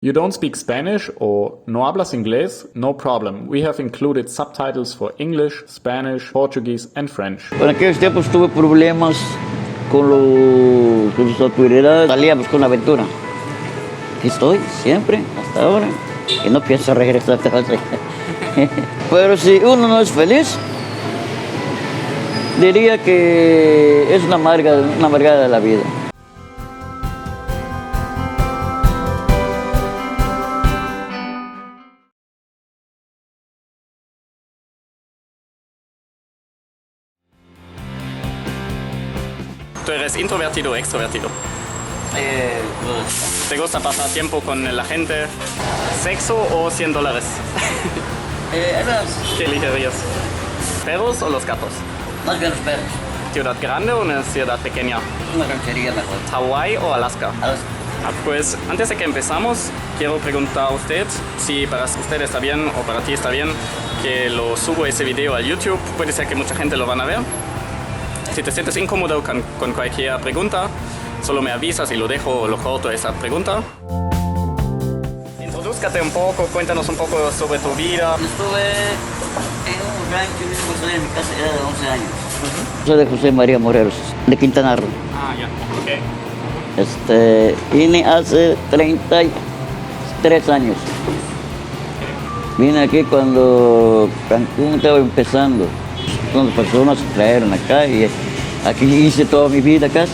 You don't speak Spanish or no hablas inglés? No problem. We have included subtitles for English, Spanish, Portuguese and French. En aquellos tiempos tuve problemas con las autoridades. Salíamos con la aventura. Aquí estoy, siempre, hasta ahora. Y no pienso regresar a casa. Pero si uno no es feliz, diría que es una amargada de la vida. ¿Tú eres introvertido o extrovertido? ¿Te gusta pasar tiempo con la gente? ¿Sexo o $100? ¿Qué elegirías? ¿Perros o los gatos? Más bien los perros. ¿Ciudad grande o una ciudad pequeña? Una ranchería mejor. ¿Hawái o Alaska? Pues antes de que empezamos, quiero preguntar a usted si para usted está bien o para ti está bien que lo subo ese video a YouTube. Puede ser que mucha gente lo van a ver. Si te sientes incómodo con cualquier pregunta, solo me avisas y lo dejo o lo corto esa pregunta. Introdúzcate un poco, cuéntanos un poco sobre tu vida. Estuve en un rancho, estoy en mi casa ya de 11 años. Soy de José María Morelos, de Quintana Roo. Ah, ya, ok. Vine hace 33 años. Vine aquí cuando Cancún estaba empezando. Unas personas se trajeron acá y aquí hice toda mi vida casi.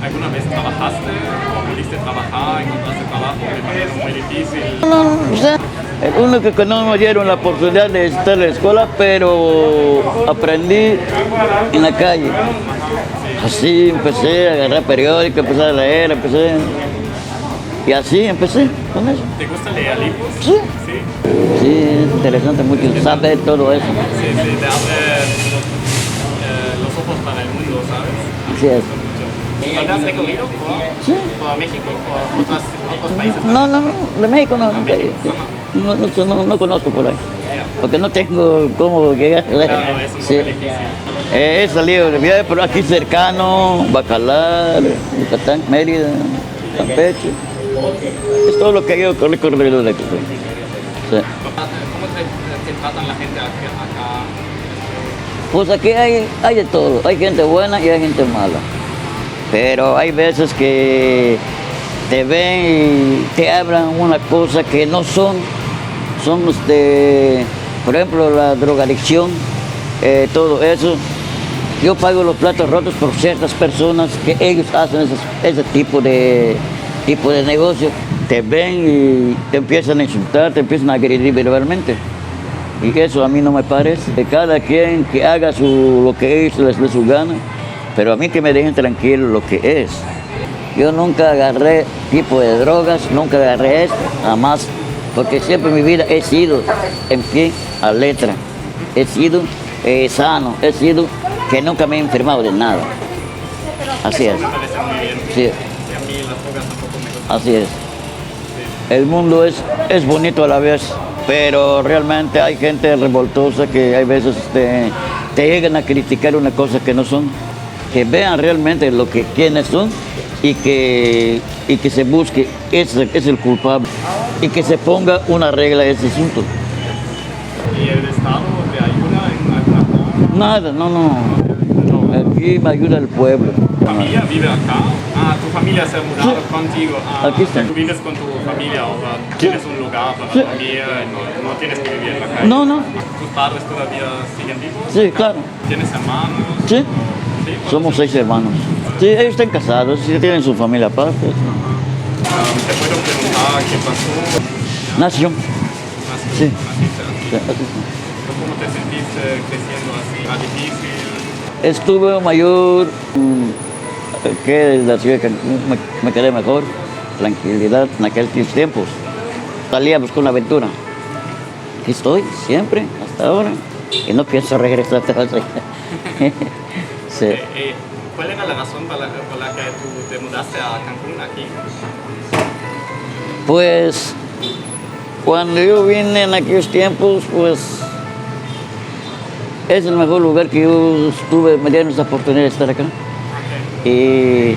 ¿Alguna vez trabajaste o pudiste trabajar, encontraste trabajo de manera muy difícil? No, o sea, el único que no me dieron la oportunidad de estar en la escuela, pero aprendí en la calle. Así empecé a agarrar periódicos, empecé a leer, y así empecé con eso. ¿Te gusta leer libros? Sí. Sí. Sí, es interesante mucho saber todo eso. Sí, te abre los ojos para el mundo, ¿sabes? Así es. ¿Dónde has recorrido? Sí. ¿Por México o otros países? No, de México no, nunca he ido. No conozco por ahí. Porque no tengo cómo llegar. Claro, es un poco difícil. He salido de viaje, pero aquí cercano, Bacalar, Yucatán, Mérida, Campeche. Es todo lo que he ido recorrido de aquí. Sí. ¿Cómo te tratan la gente acá? Pues aquí hay de todo. Hay gente buena y hay gente mala. Pero hay veces que te ven y te hablan una cosa que no son. Son, por ejemplo, la drogadicción, todo eso. Yo pago los platos rotos por ciertas personas que ellos hacen ese tipo de negocio. Te ven y te empiezan a insultar, te empiezan a agredir verbalmente. Y eso a mí no me parece. De cada quien que haga lo que es, les dé su gana. Pero a mí que me dejen tranquilo lo que es. Yo nunca agarré tipo de drogas, nunca agarré esto, jamás. Porque siempre en mi vida he sido en pie a letra. He sido sano, he sido que nunca me he enfermado de nada. Así es. Me parece muy bien. Sí, Y a mí las drogas tampoco me gustan. así es. El mundo es bonito a la vez, pero realmente hay gente revoltosa que hay veces te llegan a criticar una cosa que no son. Que vean realmente quiénes son y que se busque es el culpable y que se ponga una regla a ese asunto. ¿Y el Estado te ayuda en alguna forma? Nada, no. Aquí me ayuda el pueblo. ¿Tu familia vive acá? Ah, ¿tu familia se ha mudado contigo? Ah, Aquí está. ¿Tú vives con tu familia ahora? ¿Tienes un lugar para dormir? No tienes que vivir en la calle? No. ¿Tus padres todavía siguen vivos? Sí, claro. ¿Tienes hermanos? Sí, Sí, somos 6 hermanos. Sí, ellos están casados, sí, tienen su familia aparte. ¿Te puedo preguntar qué pasó? Nació. Sí. ¿Naciste así? Sí, así ¿Cómo te sentiste creciendo así? ¿Era difícil? Estuve mayor que la ciudad de Cancún, me quedé mejor, tranquilidad en aquellos tiempos. Salíamos con la aventura. Aquí estoy, siempre, hasta ahora. Y no pienso regresar a casa. Sí. ¿Cuál era la razón por la que tú te mudaste a Cancún aquí? Pues, cuando yo vine en aquellos tiempos, pues, es el mejor lugar que yo me dieron esa oportunidad de estar acá. Okay. Y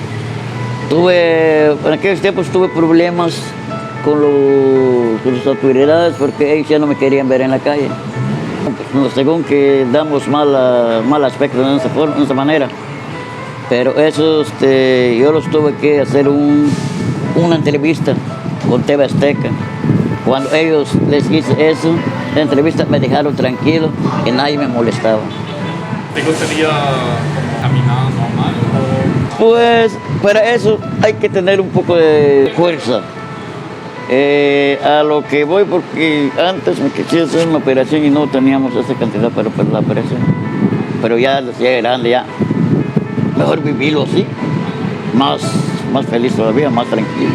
en aquellos tiempos tuve problemas con las autoridades porque ellos ya no me querían ver en la calle. Según que damos mal aspecto de esa manera. Pero eso yo los tuve que hacer una entrevista con TV Azteca. Cuando ellos les hice eso, la entrevista me dejaron tranquilo y nadie me molestaba. ¿Te gustaría caminar normal? Pues para eso hay que tener un poco de fuerza. A lo que voy, porque antes me quise hacer una operación y no teníamos esa cantidad para la operación. Pero ya grande, ya. Mejor vivirlo así, más feliz todavía, más tranquilo.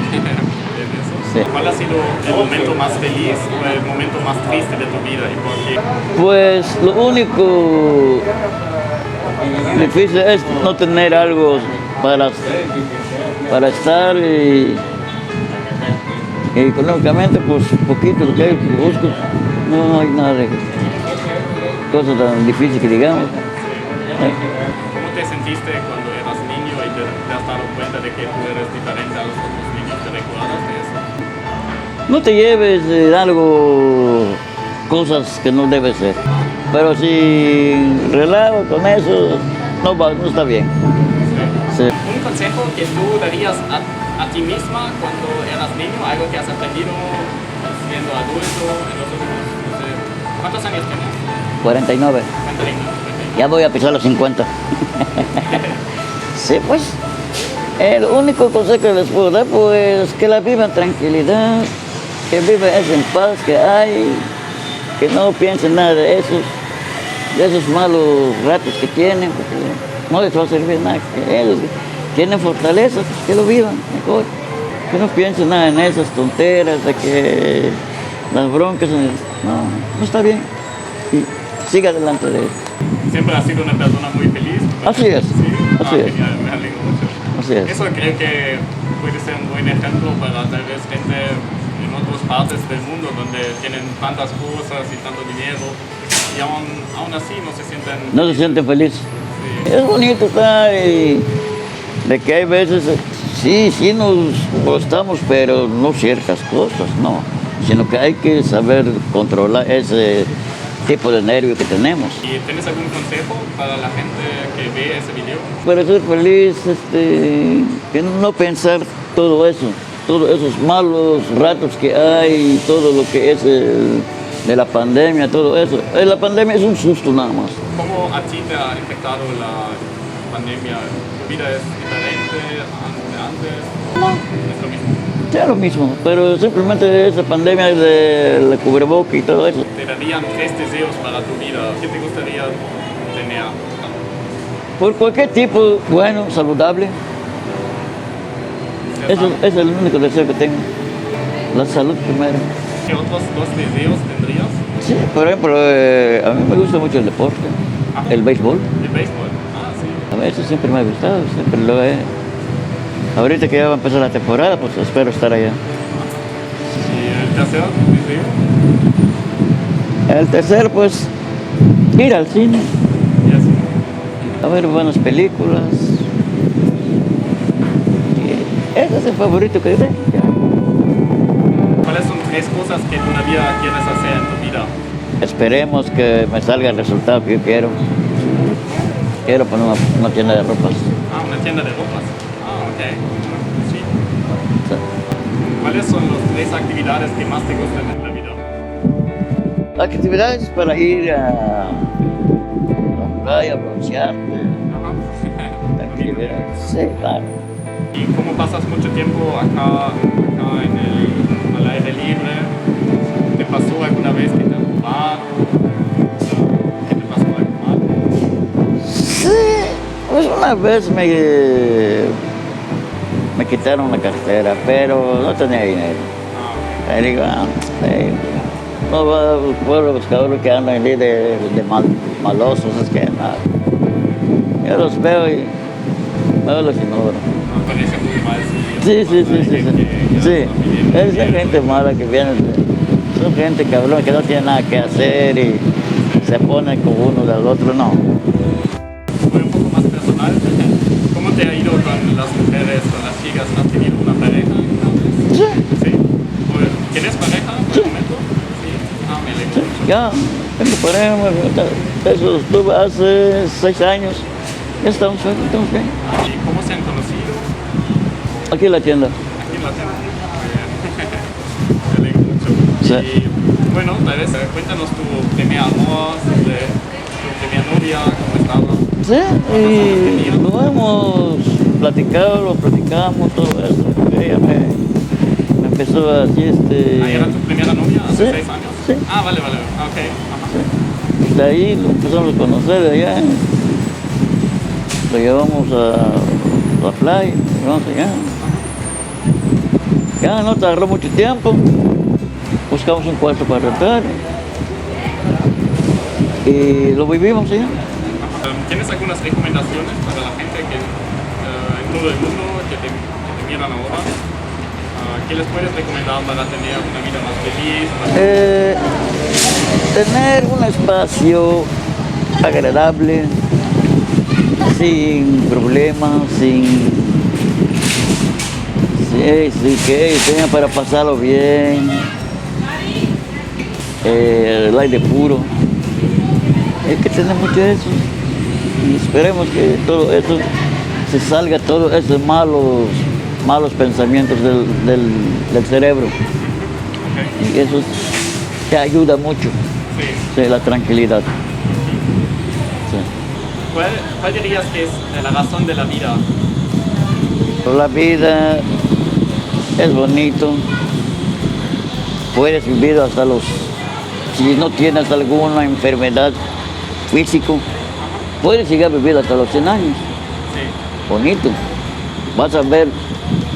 Sí. ¿Cuál ha sido el momento más feliz o el momento más triste de tu vida y por qué? Pues lo único difícil es no tener algo para estar y económicamente pues poquito lo que hay que busco, no hay nada de cosas tan difíciles que digamos. ¿Cómo te sentiste cuando eras niño y te has dado cuenta de que tú eres diferente a los otros niños? ¿Te recuerdas de eso? No te lleves algo, cosas que no debe ser, pero si relajo con eso, no está bien. Sí. ¿Un consejo que tú darías a ti misma cuando eras niño? Algo que has aprendido siendo adulto en los últimos, no sé, ¿cuántos años tienes? 49. 49. Ya voy a pisar los 50. Sí, pues, el único consejo que les puedo dar, pues, que la vivan en tranquilidad, que vivan en paz que hay, que no piensen nada de esos malos ratos que tienen, porque no les va a servir nada, que ellos tienen fortaleza, pues, que lo vivan mejor, que no piensen nada en esas tonteras de que las broncas, no está bien, y siga adelante de eso. Siempre has sido una persona muy feliz. Así es, ¿Sí? así es. Genial, me alegro mucho. Así es. Eso creo que puede ser un buen ejemplo para tal vez gente en otras partes del mundo donde tienen tantas cosas y tanto dinero y aún así no se sienten... No se sienten felices. Sí. Es bonito estar y de que hay veces, sí nos gustamos, pero no ciertas cosas, no. Sino que hay que saber controlar ese tipo de nervio que tenemos. ¿Y tienes algún consejo para la gente que ve ese video? Para ser feliz, que no pensar todo eso, todos esos malos ratos que hay, todo lo que es de la pandemia, todo eso. La pandemia es un susto nada más. ¿Cómo a ti te ha afectado la pandemia? ¿Tu vida es diferente de antes? No. ¿Es lo mismo? Sea lo mismo, pero simplemente esa pandemia de la cubreboca y todo eso. Te darían 3 deseos para tu vida. ¿Qué te gustaría tener? Por cualquier tipo, bueno, saludable. Eso es el único deseo que tengo. La salud primero. ¿Qué otros 2 deseos tendrías? Sí, por ejemplo, a mí me gusta mucho el deporte, el béisbol. El béisbol. Ah, sí. A mí eso siempre me ha gustado, siempre lo he. Ahorita que ya va a empezar la temporada, pues espero estar allá. ¿Y el tercer deseo? El tercer, pues, ir al cine, Y así. a ver buenas películas. Y ese es el favorito que tengo. ¿Cuáles son 3 cosas que todavía quieres hacer en tu vida? Esperemos que me salga el resultado que yo quiero. Quiero poner una tienda de ropas. Ah, una tienda de ropas. Ah, ok. Sí. ¿Cuáles son las 3 actividades que más te gustan en la vida? Actividades para ir a la playa, broncearte. Ajá. Sí, claro. ¿Y cómo pasas mucho tiempo acá al aire libre? ¿Te pasó alguna vez que te robaron? ¿Qué te pasó algo mal? Sí, pues una vez me quitaron la cartera, pero no tenía dinero. Ah, Ahí digo, no va a los buscadores que andan ahí de malosos, es que nada. Yo los veo y me los ignoro. ok. Me parece muy mal. Sí. Sí, es la gente mala que viene, son gente cabrón que no tiene nada que hacer y se pone con uno del otro, no. Fue un poco más personal. ¿Cómo te ha ido con las mujeres, con las chicas? ¿Has tenido una pareja alguna vez? Sí. Sí. Ya, tengo pareja, eso estuve hace 6 años. Ya estamos bien. ¿Y cómo se han conocido? Aquí en la tienda. Aquí en la tienda. Muy bien. Me alegro mucho. Sí. Y bueno, tal vez cuéntanos tu primer amor, tu primera novia, cómo estaba. Sí, y lo hemos platicado, lo platicamos, todo eso. Ella me empezó así, ¿Ahí era tu primera novia hace Sí, 6 años? sí. Ah, vale, vale. Ah, ok. Ajá. De ahí lo empezamos a conocer de allá. Lo llevamos a la playa, lo llevamos allá. Ya no tardó mucho tiempo. Buscamos un cuarto para rentar. Y lo vivimos allá. ¿Tienes algunas recomendaciones para la gente que en todo el mundo que te miran ahora? ¿Qué les puedes recomendar para tener una vida más feliz? Tener un espacio agradable, sin problemas, sin que ellos tengan para pasarlo bien, el aire puro. Hay que tener mucho eso y esperemos que todo eso se salga, todos esos malos pensamientos del cerebro. Okay. Y eso te ayuda mucho, Sí. sí, la tranquilidad. Sí. ¿Cuál dirías que es la razón de la vida? La vida es bonito, puedes vivir hasta si no tienes alguna enfermedad física, puedes llegar a vivir hasta los 100 años. Sí. Bonito. Vas a ver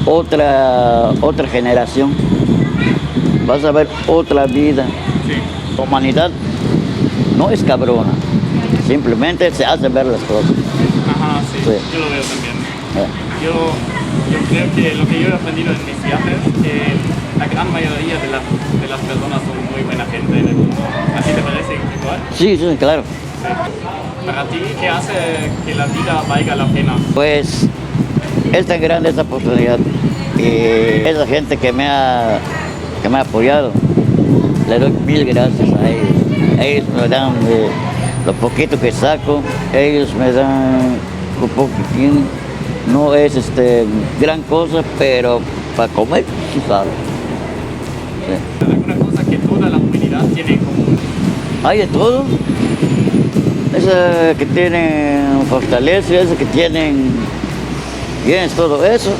otra generación, vas a ver otra vida. Sí. La humanidad no es cabrona, simplemente se hace ver las cosas. Ajá, sí. Sí. Yo lo veo también. Eh, Yo creo que lo que yo he aprendido en mis viajes es que la gran mayoría de las personas son muy buena gente en el mundo. ¿Así te parece igual? Sí, sí, claro. Sí. Para ti, ¿qué hace que la vida valga la pena? Pues es tan grande esta oportunidad y esa gente que me ha apoyado, le doy mil gracias a ellos. Ellos me dan lo poquito que saco, ellos me dan un poquitín. No es gran cosa, pero para comer sí sale. Sí. ¿Alguna cosa que toda la comunidad tiene en común? Hay de todo. Esa que tienen fortaleza, esa que tienen bienes, todo eso.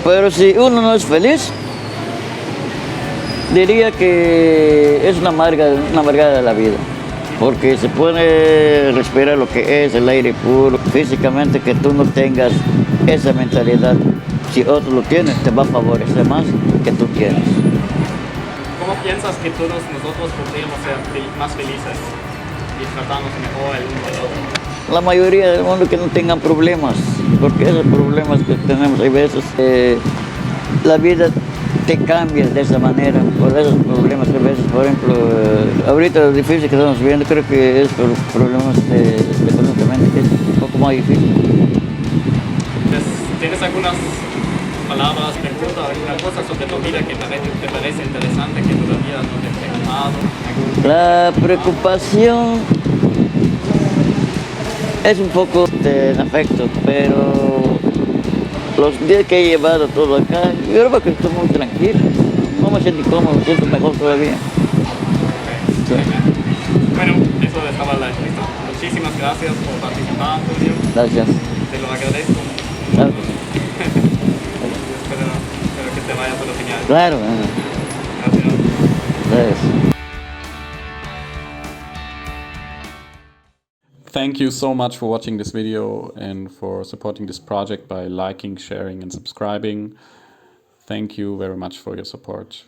Pero si uno no es feliz, diría que es una amargada de la vida. Porque se puede respirar lo que es el aire puro. Físicamente que tú no tengas esa mentalidad, si otro lo tiene, te va a favorecer más que tú tienes. ¿Cómo piensas que todos nosotros podríamos ser más felices y tratarnos mejor el uno al otro? La mayoría del mundo que no tengan problemas, porque esos problemas que tenemos hay veces, la vida te cambia de esa manera, por esos problemas que a veces, por ejemplo, ahorita lo difícil que estamos viendo, creo que es por problemas económicamente, que es un poco más difícil. ¿Tienes algunas palabras, preguntas, alguna cosa sobre tu vida que te parece interesante, que todavía no te he preguntado? La preocupación es un poco en afecto, pero los días que he llevado todo acá, yo creo que estoy muy tranquilo. No me siento incómodo, me siento mejor todavía. Sí. Bueno, eso estaba la entrevista. Muchísimas gracias por participar, Antonio. Gracias. Te lo agradezco. Claro. Espero que te vaya todo genial. Claro. Gracias. Gracias. Thank you so much for watching this video and for supporting this project by liking, sharing and subscribing. Thank you very much for your support.